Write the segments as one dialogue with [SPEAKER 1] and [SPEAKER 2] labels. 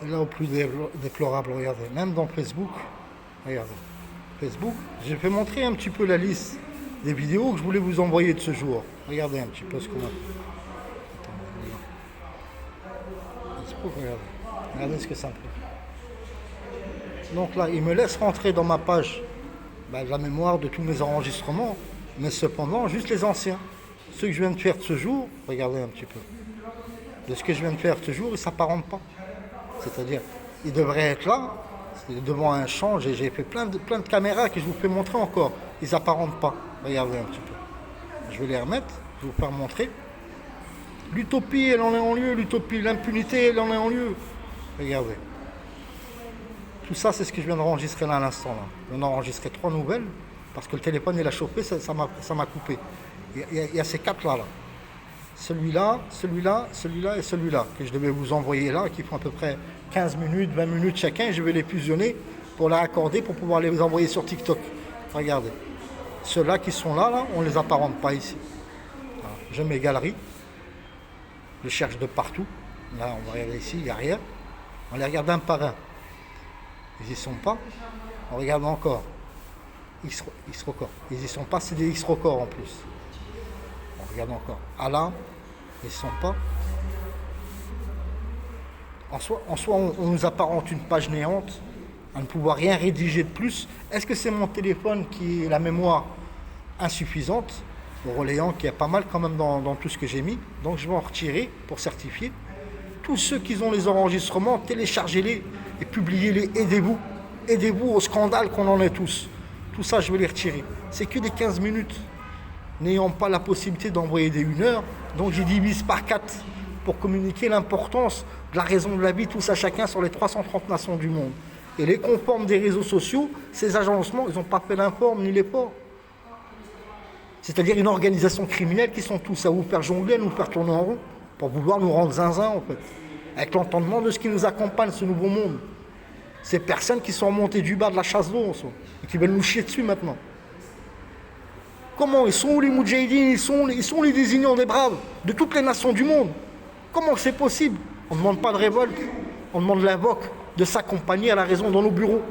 [SPEAKER 1] Et là, au plus déplorable, regardez, même dans Facebook, regardez, Facebook, je vais montrer un petit peu la liste des vidéos que je voulais vous envoyer de ce jour. Regardez un petit peu ce qu'on a. Facebook, regardez ce que ça me fait. Donc là, il me laisse rentrer dans ma page la mémoire de tous mes enregistrements, mais cependant, juste les anciens. Ceux que je viens de faire de ce jour, regardez un petit peu. De ce que je viens de faire de ce jour, ils ne s'apparentent pas. C'est-à-dire, ils devraient être là, devant un champ, j'ai fait plein de caméras que je vous fais montrer encore. Ils n'apparentent pas. Regardez un petit peu. Je vais les remettre, je vais vous faire montrer. L'utopie, elle en est en lieu, l'utopie, l'impunité, elle en est en lieu. Regardez. Tout ça, c'est ce que je viens d'enregistrer là à l'instant. Là. On a enregistré 3 nouvelles, parce que le téléphone, il a chauffé, ça m'a coupé. Il y a ces 4 là. Celui-là, celui-là, celui-là et celui-là, que je devais vous envoyer là, qui font à peu près 15 minutes, 20 minutes chacun. Je vais les fusionner pour les raccorder, pour pouvoir les envoyer sur TikTok. Regardez. Ceux-là qui sont là, on ne les apparente pas ici. Alors, je mets galerie. Je cherche de partout. Là, on va regarder ici, il n'y a rien. On les regarde un par un. Ils n'y sont pas. On regarde encore. X-record. Ils n'y sont pas, c'est des X-records en plus. On regarde encore. Ah là, ils ne sont pas. En soi, on nous apparente une page néante, à ne pouvoir rien rédiger de plus. Est-ce que c'est mon téléphone qui est la mémoire insuffisante, au relayant qu'il y a pas mal quand même dans tout ce que j'ai mis. Donc je vais en retirer pour certifier. Tous ceux qui ont les enregistrements, téléchargez-les et publiez-les. Aidez-vous. Aidez-vous au scandale qu'on en est tous. Tout ça, je vais les retirer. C'est que des 15 minutes. N'ayant pas la possibilité d'envoyer des 1 heure, donc j'ai divise par 4 pour communiquer l'importance de la raison de la vie, tous à chacun sur les 330 nations du monde. Et les conformes des réseaux sociaux, ces agencements, ils n'ont pas fait l'informe ni l'effort. C'est-à-dire une organisation criminelle qui sont tous à vous faire jongler, à nous faire tourner en rond, pour vouloir nous rendre zinzin en fait, avec l'entendement de ce qui nous accompagne, ce nouveau monde. Ces personnes qui sont remontées du bas de la chasse d'eau, et qui veulent nous chier dessus maintenant. Comment ils sont où les Moudjahidines, ils sont les désignants des braves de toutes les nations du monde. Comment c'est possible? On ne demande pas de révolte, on demande l'invoque de s'accompagner à la raison dans nos bureaux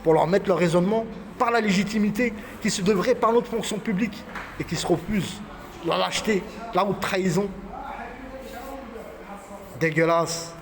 [SPEAKER 1] pour leur mettre leur raisonnement par la légitimité qui se devrait par notre fonction publique et qui se refuse. La lâcheté, la haute trahison. Dégueulasse.